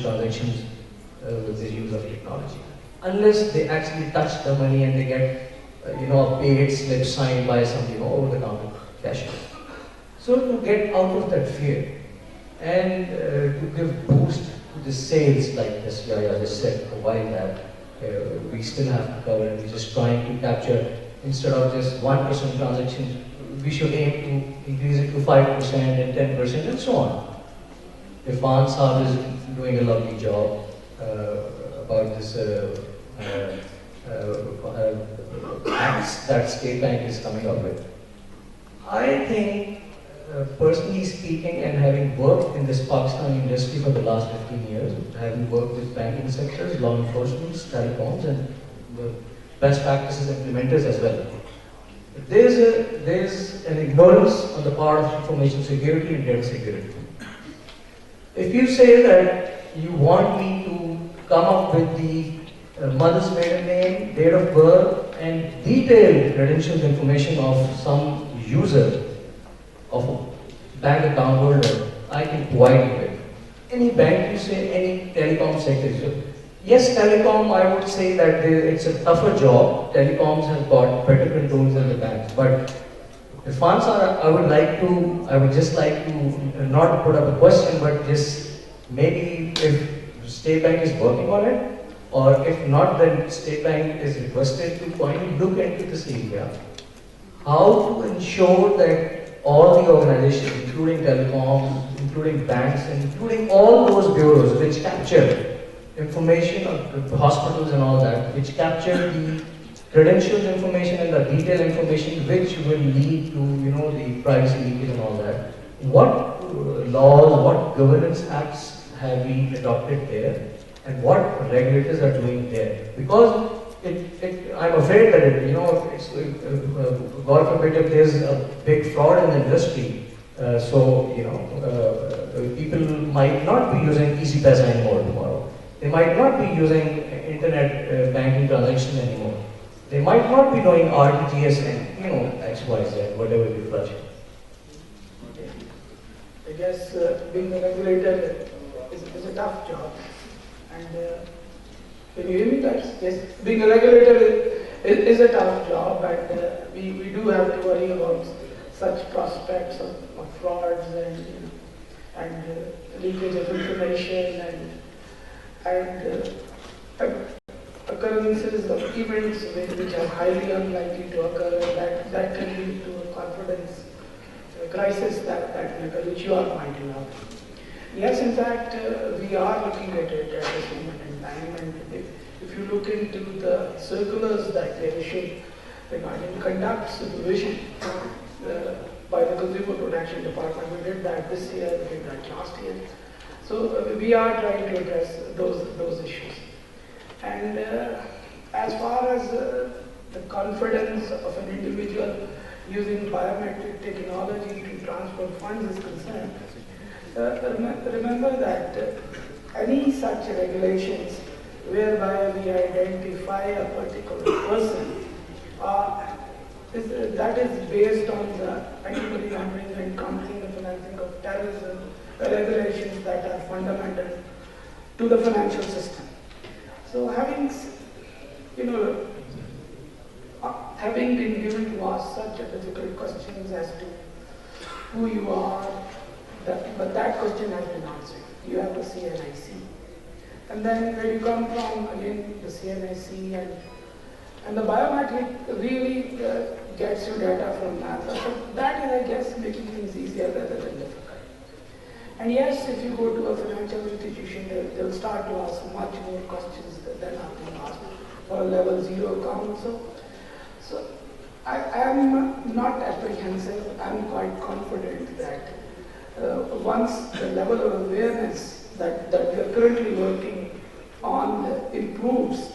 transactions with the use of technology. Unless they actually touch the money and they get a paid slip signed by some over-the-counter cashier. So to get out of that fear and to give boost to the sales, like this Yaya just said a while back, we still have to cover, and we're just trying to capture, instead of just 1% transactions, we should aim to increase it to 5% and 10% and so on. Irfan Saab is doing a lovely job about this acts that State Bank is coming up with. I think, personally speaking, and having worked in this Pakistani industry for the last 15 years, having worked with banking sectors, law enforcement, telecoms, and the best practices implementers as well, there's an ignorance on the part of information security and data security. If you say that you want me to come up with the mother's maiden name, date of birth, and detailed credentials information of some user of a bank account holder, I can provide you with. Any bank you say, any telecom sector. Yes, telecom, I would say that it's a tougher job. Telecoms have got better controls than the banks. But Irfan sir, I would just like to not put up a question, but just maybe if State Bank is working on it, or if not, then State Bank is requested to finally look into this area. How to ensure that all the organizations, including telecoms, including banks, and including all those bureaus which capture information of the hospitals and all that, which capture the credentials information and the detailed information which will lead to the privacy leakage and all that. What laws, what governance acts have we adopted there, and what regulators are doing there? Because I'm afraid that God forbid if there's a big fraud in the industry, people might not be using EasyPaisa anymore tomorrow. They might not be using internet banking transactions anymore. They might not be doing RTGS and X, Y, Z, whatever you flush. Okay. I guess being a regulator is a tough job. And can you hear me, guys? Yes. Being a regulator is a tough job, and we do have to worry about such prospects of frauds and leakage of information and occurrences of events which are highly unlikely to occur, and that can lead to a confidence crisis which you are pointing out. Yes, in fact, we are looking at it at this moment in time, and if you look into the circulars that they issued regarding conduct supervision by the Consumer Protection Department, we did that this year, we did that last year. So we are trying to address those issues. And as far as the confidence of an individual using biometric technology to transfer funds is concerned, remember that any such regulations whereby we identify a particular person, that is based on the anti-money laundering and countering the financing of terrorism regulations that are fundamental to the financial system. So having been given to us such a difficult questions as to who you are, but that question has been answered. You have the CNIC. And then where you come from, again, the CNIC and the biometric really gets you data from that. So that is, I guess, making things easier rather than difficult. And yes, if you go to a financial institution, they'll start to ask much more questions than are being asked for a level 0 account. So I am not apprehensive. I'm quite confident that once the level of awareness that we are currently working on improves,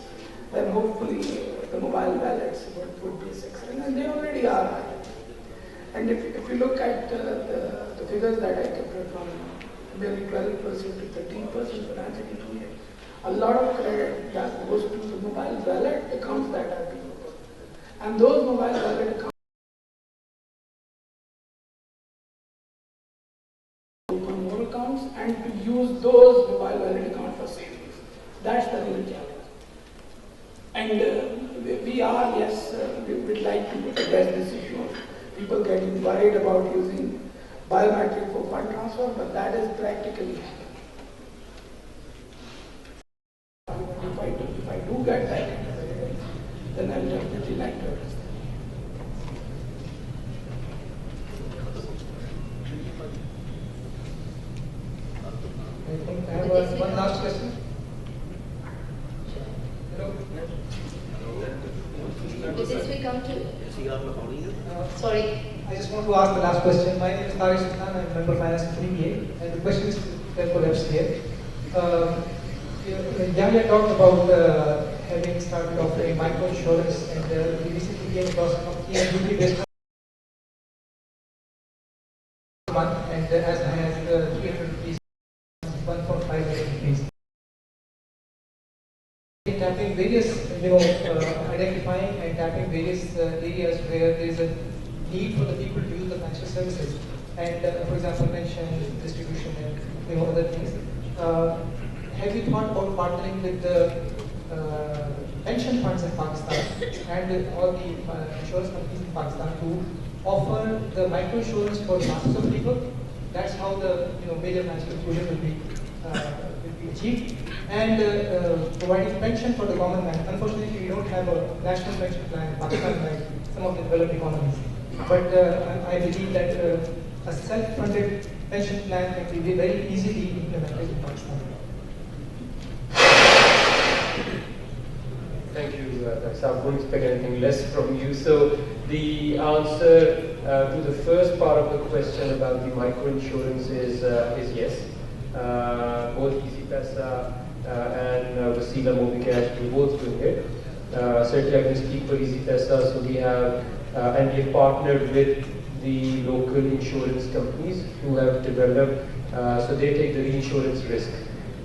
then hopefully the mobile wallets would be successful. And they already are. And if you look at the figures that I kept from nearly 12% to 13% financial inclusion, a lot of credit that goes to the mobile wallet accounts that are being opened. And those mobile wallet accounts open more accounts and to use those mobile wallet accounts for biometric for fund transfer, but that is practically happening. If I do get that, then I'll definitely like to address that. I think I have one last question. Hello. With this we come to. Sorry. I just want to ask the last question. My name is Tariq Sultan. I'm a member of finance and MBA, and the question is therefore left here. Yahya talked about having started offering micro insurance, and we recently came across a company and UK based month, and as high as 300 rupees, 1.5 million rupees. Tapping various, identifying and tapping various areas where there is a need for the people to use the financial services, and for example, pension distribution and other things. Have you thought about partnering with the pension funds in Pakistan and all the insurance companies in Pakistan to offer the micro insurance for masses of people? That's how the major financial inclusion will be achieved. And providing pension for the common man. Unfortunately, we don't have a national pension plan in Pakistan like some of the developed economies. But I believe that a self-funded pension plan can be very easily implemented in Pakistan. Thank you, I wouldn't expect anything less from you. So the answer to the first part of the question about the microinsurance is yes. Both EasyPesa and Wasila Mobicash, we're both doing it. Certainly I can speak for EasyPesa, so we have, and we've partnered with the local insurance companies who have developed, so they take the reinsurance risk.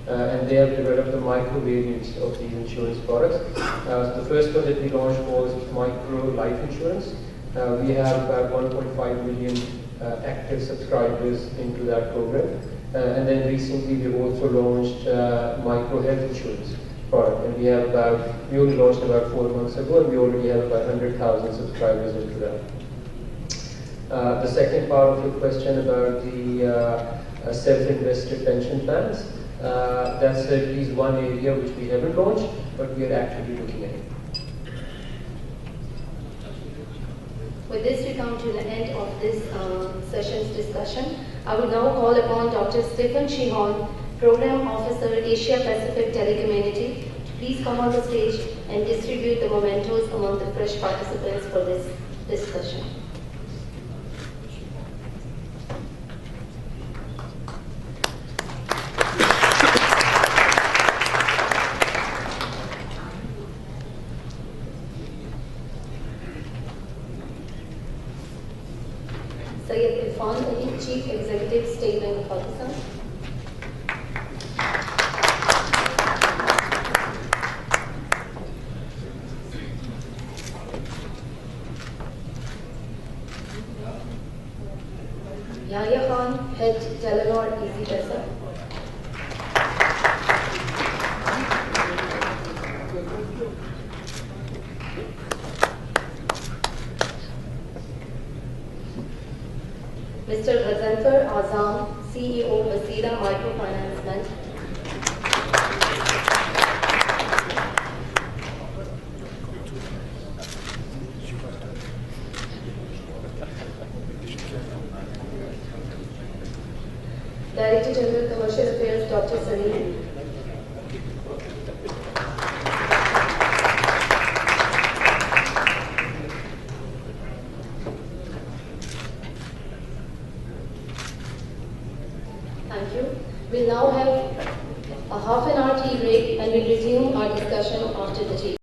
And they have developed the micro variants of these insurance products. So the first one that we launched was micro life insurance. We have about 1.5 million active subscribers into that program. And then recently we've also launched micro health insurance product. And we only launched about 4 months ago, and we already have about 100,000 subscribers into that. The second part of your question about the self-invested pension plans. That certainly is one area which we haven't launched, but we are actively looking at it. With this, we come to the end of this session's discussion. I will now call upon Dr. Stephen Shihon, Program Officer, Asia Pacific Telecommunity, to please come on the stage and distribute the mementos among the fresh participants for this discussion. Chief Executive State Bank of Pakistan. Yahya Khan, Head Telenor EasyPesa. Mr. Ghazanfar Azam, CEO, Wasila Microfinance Bank. Director General Commercial Affairs, Dr. Salim. Thank you. We'll now have a half an hour tea break and we'll resume our discussion after the tea.